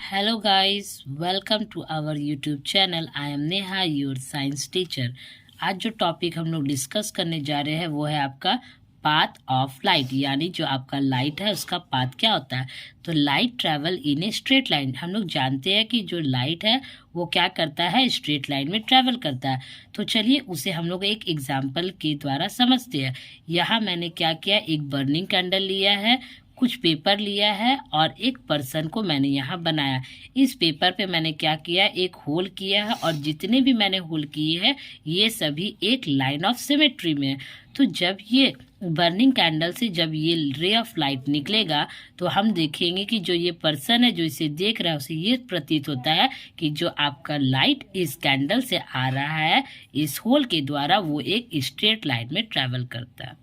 Hello guys, welcome to our YouTube channel. I am Neha, your science teacher. आज जो topic हम लोग discuss करने जा रहे हैं वो है आपका पाथ ऑफ लाइट, यानी जो आपका लाइट है उसका पाथ क्या होता है। तो light travel in a straight line. हम लोग जानते हैं कि जो लाइट है वो क्या करता है, स्ट्रेट लाइन में ट्रैवल करता है। तो चलिए उसे हम लोग एक एग्जाम्पल के द्वारा समझते हैं। यहाँ मैंने क्या किया, एक बर्निंग कैंडल लिया है, कुछ पेपर लिया है और एक पर्सन को मैंने यहाँ बनाया। इस पेपर पे मैंने क्या किया, एक होल किया है और जितने भी मैंने होल किए हैं ये सभी एक लाइन ऑफ सिमेट्री में है। तो जब ये बर्निंग कैंडल से जब ये रे ऑफ लाइट निकलेगा तो हम देखेंगे कि जो ये पर्सन है जो इसे देख रहा है उसे ये प्रतीत होता है कि जो आपका लाइट इस कैंडल से आ रहा है इस होल के द्वारा वो एक स्ट्रेट लाइन में ट्रैवल करता है।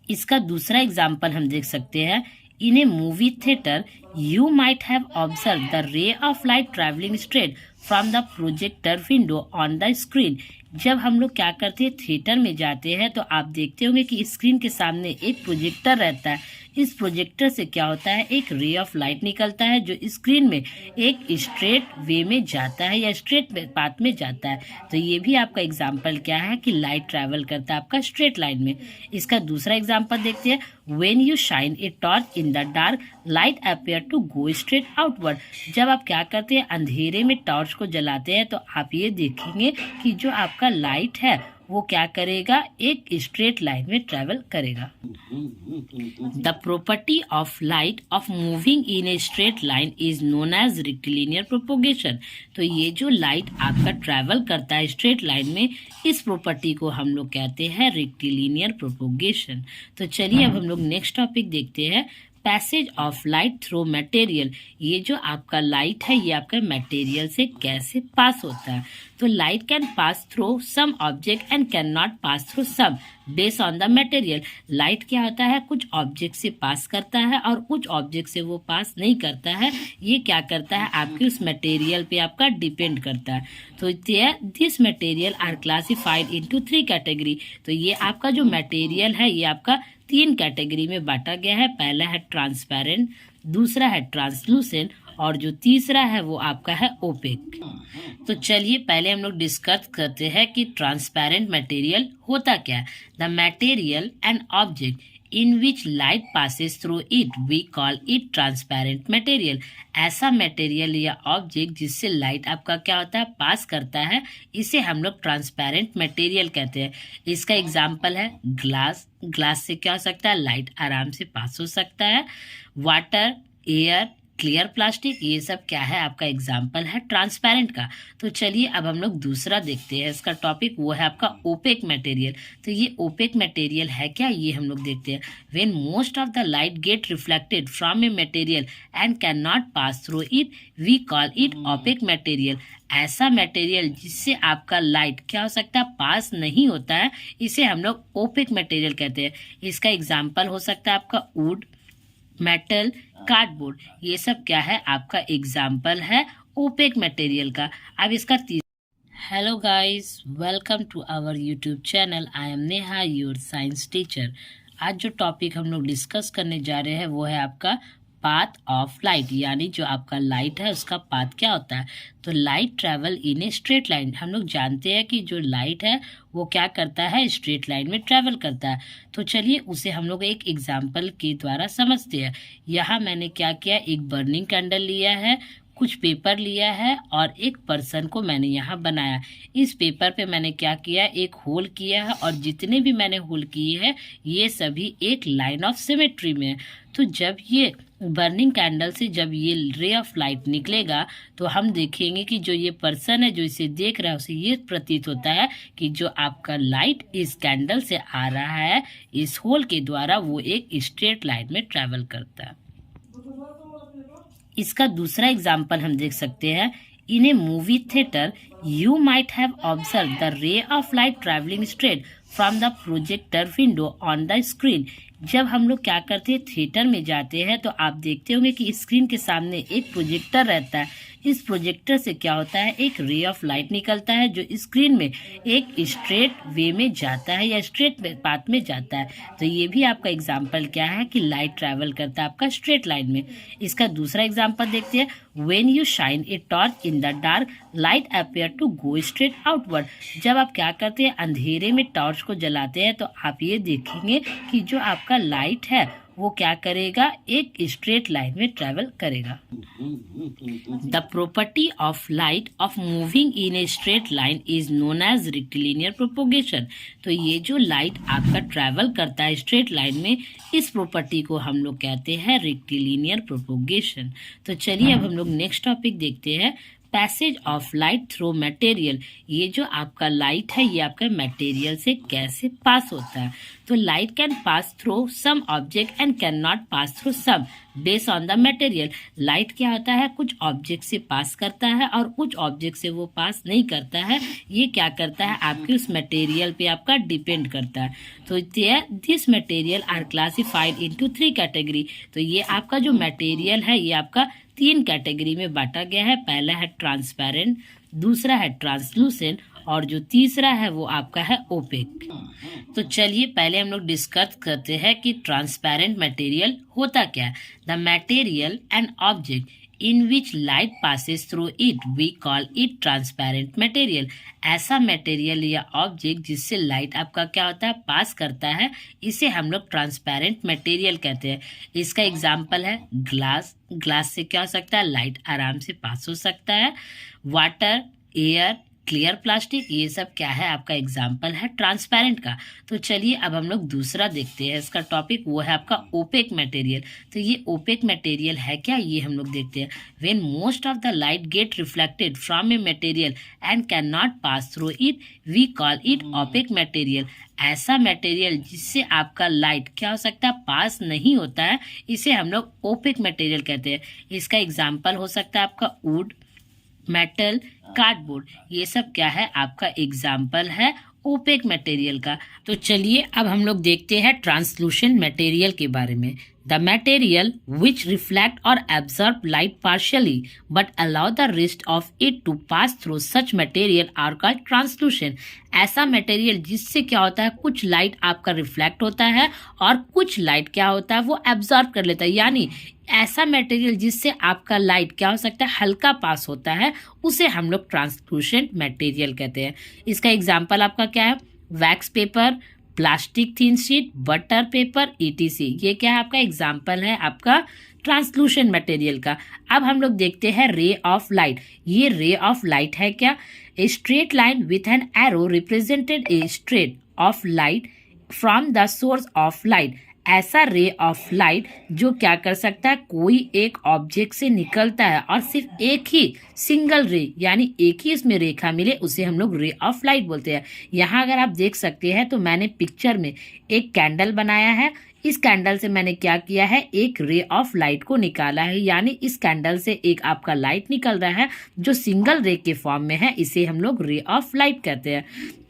इसका दूसरा एग्जाम्पल हम देख सकते हैं। In a movie theatre you might have observe the ray of light travelling straight from the projector window on the screen. जब हम लोग क्या करते हैं, थिएटर में जाते हैं तो आप देखते होंगे कि स्क्रीन के सामने एक प्रोजेक्टर रहता है। इस प्रोजेक्टर से क्या होता है, एक रे ऑफ लाइट निकलता है जो स्क्रीन में एक स्ट्रेट वे में जाता है या स्ट्रेट पाथ में जाता है। तो ये भी आपका एग्जाम्पल क्या है कि लाइट ट्रैवल करता है आपका स्ट्रेट लाइन में। इसका दूसरा एग्जाम्पल देखते हैं। When you shine a torch in the dark light appear to go straight outward. जब आप क्या करते हैं, अंधेरे में टॉर्च को जलाते हैं तो आप ये देखेंगे कि जो आपका लाइट है वो क्या करेगा, एक स्ट्रेट लाइन में ट्रैवल करेगा। The property of light of moving in a straight line is known as rectilinear propagation. तो ये जो लाइट आपका ट्रैवल करता है स्ट्रेट लाइन में, इस प्रॉपर्टी को हम लोग कहते हैं रेक्टिलिनियर प्रोपोगेशन। तो चलिए अब हम लोग नेक्स्ट टॉपिक देखते हैं, passage of light through material. ये जो आपका लाइट है ये आपका मटेरियल से कैसे पास होता है। तो light can pass through some object and can not pass through some based on the material. Light क्या होता है, कुछ ऑब्जेक्ट से पास करता है और कुछ ऑब्जेक्ट से वो पास नहीं करता है। ये क्या करता है, आपके उस मटेरियल पे आपका डिपेंड करता है। तो this material are classified into 3 category. तो ये आपका जो मटेरियल है ये आपका 3 कैटेगरी में बांटा गया है। पहला है ट्रांसपेरेंट, दूसरा है ट्रांसलूसेंट और जो तीसरा है वो आपका है ओपेक। तो चलिए पहले हम लोग डिस्कस करते हैं कि ट्रांसपेरेंट मटेरियल होता क्या है। The material and object in which light passes through it we call it transparent material। ऐसा मटेरियल या ऑब्जेक्ट जिससे लाइट आपका क्या होता है, पास करता है, इसे हम लोग ट्रांसपेरेंट मटेरियल कहते हैं। इसका एग्जांपल है ग्लास। ग्लास से क्या हो सकता है, लाइट आराम से पास हो सकता है। वाटर, एयर, क्लियर प्लास्टिक, ये सब क्या है, आपका एग्जाम्पल है ट्रांसपेरेंट का। तो चलिए अब हम लोग दूसरा देखते हैं। इसका टॉपिक वो है आपका ओपेक मटेरियल। तो ये ओपेक मटेरियल है क्या, ये हम लोग देखते हैं। When most of the light get reflected from a material and can not pass through it we call it opaque material. ऐसा मटेरियल जिससे आपका लाइट क्या हो सकता है, पास नहीं होता है, इसे हम लोग ओपेक मटेरियल कहते हैं। इसका एग्जाम्पल हो सकता है आपका वुड, मेटल, कार्डबोर्ड, ये सब क्या है, आपका एग्जाम्पल है ओपेक मटेरियल का। अब इसका hello guys, welcome to our YouTube channel. I am Neha, your science teacher. आज जो टॉपिक हम लोग डिस्कस करने जा रहे हैं वो है आपका पाथ ऑफ लाइट, यानी जो आपका लाइट है उसका पाथ क्या होता है। तो light travel in a straight line. हम लोग जानते हैं कि जो लाइट है वो क्या करता है, स्ट्रेट लाइन में ट्रैवल करता है। तो चलिए उसे हम लोग एक एग्जाम्पल के द्वारा समझते हैं। यहाँ मैंने क्या किया, एक बर्निंग कैंडल लिया है, कुछ पेपर लिया है और एक पर्सन को मैंने यहाँ बनाया। इस पेपर पे मैंने क्या किया, एक होल किया है और जितने भी मैंने होल किए हैं ये सभी एक लाइन ऑफ सिमेट्री में है। तो जब ये बर्निंग कैंडल से जब ये रे ऑफ लाइट निकलेगा तो हम देखेंगे कि जो ये पर्सन है जो इसे देख रहा है उसे ये प्रतीत होता है कि जो आपका लाइट इस कैंडल से आ रहा है इस होल के द्वारा वो एक स्ट्रेट लाइन में ट्रैवल करता है। इसका दूसरा एग्जाम्पल हम देख सकते हैं। In a movie theatre you might have observe the ray of light travelling straight from the projector window on the screen. जब हम लोग क्या करते हैं, थिएटर में जाते हैं, तो आप देखते होंगे कि स्क्रीन के सामने एक प्रोजेक्टर रहता है। इस प्रोजेक्टर से क्या होता है, एक रे ऑफ लाइट निकलता है जो स्क्रीन में एक स्ट्रेट वे में जाता है या स्ट्रेट पाथ में जाता है। तो ये भी आपका एग्जाम्पल क्या है कि लाइट ट्रैवल करता है आपका स्ट्रेट लाइन में। इसका दूसरा एग्जाम्पल देखते हैं, when you shine a torch in the dark light appear to go straight outward. जब आप क्या करते हैं, अंधेरे में टॉर्च को जलाते हैं, तो आप ये देखेंगे कि जो आपका लाइट है वो क्या करेगा, एक स्ट्रेट लाइन में ट्रेवल करेगा। The property of light of moving in a straight line is known as rectilinear propagation. तो ये जो लाइट आपका ट्रेवल करता है स्ट्रेट लाइन में, इस प्रॉपर्टी को हम लोग कहते हैं रेक्टिलिनियर प्रोपोगेशन। तो चलिए अब हम लोग नेक्स्ट टॉपिक देखते हैं, passage of light through material. ये जो आपका लाइट है ये आपका मटेरियल से कैसे पास होता है। तो light can pass through some object and can not pass through some based on the material. Light क्या होता है, कुछ ऑब्जेक्ट से पास करता है और कुछ ऑब्जेक्ट से वो पास नहीं करता है। ये क्या करता है, आपके उस मटेरियल पे आपका डिपेंड करता है। तो this material are classified into 3 category. तो ये आपका जो मटेरियल है ये आपका 3 कैटेगरी में बांटा गया है। पहला है ट्रांसपेरेंट, दूसरा है ट्रांसलूसेंट और जो तीसरा है वो आपका है ओपेक। तो चलिए पहले हम लोग डिस्कस करते हैं कि ट्रांसपेरेंट मटेरियल होता क्या है। The material and object in which light passes through it we call it transparent material। ऐसा मटेरियल या ऑब्जेक्ट जिससे लाइट आपका क्या होता है, पास करता है, इसे हम लोग ट्रांसपेरेंट मटेरियल कहते हैं। इसका एग्जांपल है ग्लास। ग्लास से क्या हो सकता है, लाइट आराम से पास हो सकता है। वाटर, एयर, क्लियर प्लास्टिक, ये सब क्या है, आपका एग्जाम्पल है ट्रांसपेरेंट का। तो चलिए अब हम लोग दूसरा देखते हैं, इसका टॉपिक वो है आपका ओपेक मटेरियल। तो ये ओपेक मटेरियल है क्या, ये हम लोग देखते हैं। When most of the light get reflected from a material and can not pass through it we call it opaque material. ऐसा मटेरियल जिससे आपका लाइट क्या हो सकता है, पास नहीं होता है, इसे हम लोग ओपेक मटेरियल कहते हैं। इसका एग्जाम्पल हो सकता है आपका वुड, मेटल, कार्डबोर्ड, ये सब क्या है, आपका एग्जाम्पल है ओपेक मटेरियल का। तो चलिए अब हम लोग देखते हैं ट्रांसलूसेंट मटेरियल के बारे में। द मटेरियल विच रिफ्लेक्ट और absorb light partially but allow the rest of it to pass through such material are called translucent. ऐसा मटेरियल जिससे क्या होता है, कुछ लाइट आपका रिफ्लेक्ट होता है और कुछ लाइट क्या होता है, वो एब्जॉर्ब कर लेता है। यानी ऐसा मटेरियल जिससे आपका लाइट क्या हो सकता है, हल्का पास होता है, उसे हम लोग ट्रांसलूसेंट मटेरियल कहते हैं। इसका एग्जाम्पल आपका क्या है, wax paper, plastic thin sheet, butter paper, etc. ये क्या है, आपका एग्जाम्पल है आपका ट्रांसलूसेंट मटेरियल का। अब हम लोग देखते हैं रे ऑफ लाइट। ये रे ऑफ लाइट है क्या, ए straight line with an arrow represented a straight of light from the source of light. ऐसा रे ऑफ लाइट जो क्या कर सकता है, कोई एक ऑब्जेक्ट से निकलता है और सिर्फ एक ही सिंगल रे यानी एक ही इसमें रेखा मिले, उसे हम लोग रे ऑफ लाइट बोलते हैं। यहाँ अगर आप देख सकते हैं तो मैंने पिक्चर में एक कैंडल बनाया है। इस कैंडल से मैंने क्या किया है, एक रे ऑफ लाइट को निकाला है, यानी इस कैंडल से एक आपका लाइट निकल रहा है जो सिंगल रे के फॉर्म में है, इसे हम लोग रे ऑफ लाइट कहते हैं।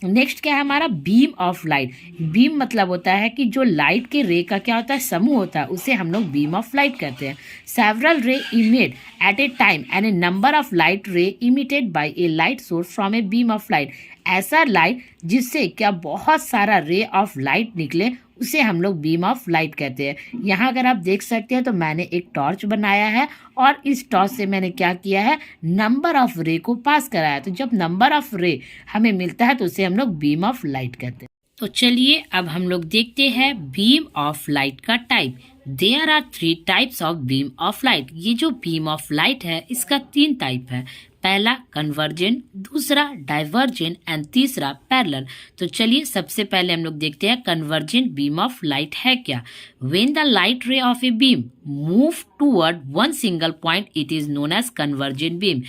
नेक्स्ट क्या है हमारा, बीम ऑफ लाइट। बीम मतलब होता है कि जो लाइट के रे का क्या होता है, समूह होता है, उसे हम लोग बीम ऑफ लाइट कहते हैं। Several ray emit at a time and a number of light ray emitted by a light source from a beam of light. ऐसा लाइट जिससे क्या बहुत सारा रे ऑफ लाइट निकले, उसे हम लोग बीम ऑफ लाइट कहते हैं। यहाँ अगर आप देख सकते हैं तो मैंने एक टॉर्च बनाया है और इस टॉर्च से मैंने क्या किया है, नंबर ऑफ रे को पास कराया। तो जब नंबर ऑफ रे हमें मिलता है तो उसे हम लोग बीम ऑफ लाइट कहते हैं। तो चलिए अब हम लोग देखते हैं बीम ऑफ लाइट का type. There are 3 types of beam of light. ये जो बीम ऑफ लाइट है इसका 3 टाइप है। पहला कन्वर्जेंट, दूसरा डाइवर्जेंट एंड तीसरा पैरेलल। तो चलिए सबसे पहले हम लोग देखते हैं कन्वर्जेंट बीम ऑफ लाइट है क्या। When the light ray of a beam move toward one single point it is known as convergent beam.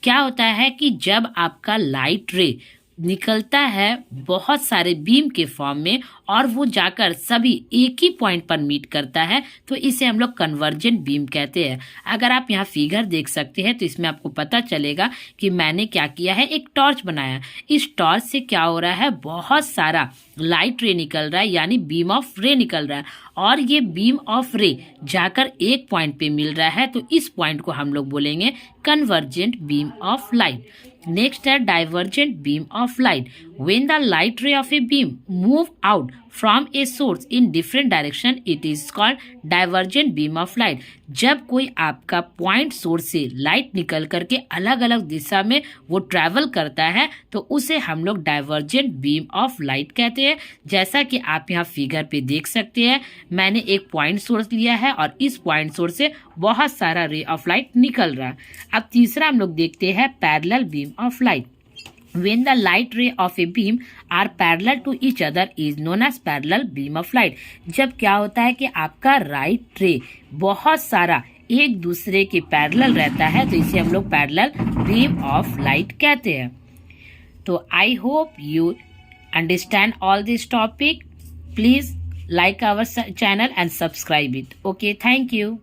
क्या होता है कि जब आपका लाइट रे निकलता है बहुत सारे बीम के फॉर्म में और वो जाकर सभी एक ही पॉइंट पर मीट करता है, तो इसे हम लोग कन्वर्जेंट बीम कहते हैं। अगर आप यहाँ फिगर देख सकते हैं तो इसमें आपको पता चलेगा कि मैंने क्या किया है, एक टॉर्च बनाया। इस टॉर्च से क्या हो रहा है, बहुत सारा लाइट रे निकल रहा है, यानी बीम ऑफ रे निकल रहा है और ये बीम ऑफ रे जाकर एक पॉइंट पे मिल रहा है, तो इस पॉइंट को हम लोग बोलेंगे convergent beam of light. Next है divergent beam of light. When the light ray of a beam move out from a source in different direction it is called divergent beam of light. जब कोई आपका point source से light निकल करके अलग अलग दिशा में वो ट्रैवल करता है तो उसे हम लोग डाइवर्जेंट बीम ऑफ लाइट कहते हैं। जैसा कि आप यहाँ फिगर पे देख सकते हैं, मैंने एक पॉइंट सोर्स लिया है और इस पॉइंट सोर्स से बहुत सारा रे ऑफ लाइट निकल रहा है। अब तीसरा हम लोग देखते हैं parallel beam of light. When the light ray of a beam are parallel to each other is known as parallel beam of light. जब क्या होता है कि आपका राइट रे बहुत सारा एक दूसरे के पैरेलल रहता है तो इसे हम लोग पैरेलल बीम ऑफ लाइट कहते हैं। तो I hope you understand all this topic. Please like our channel and subscribe it. Okay, thank you.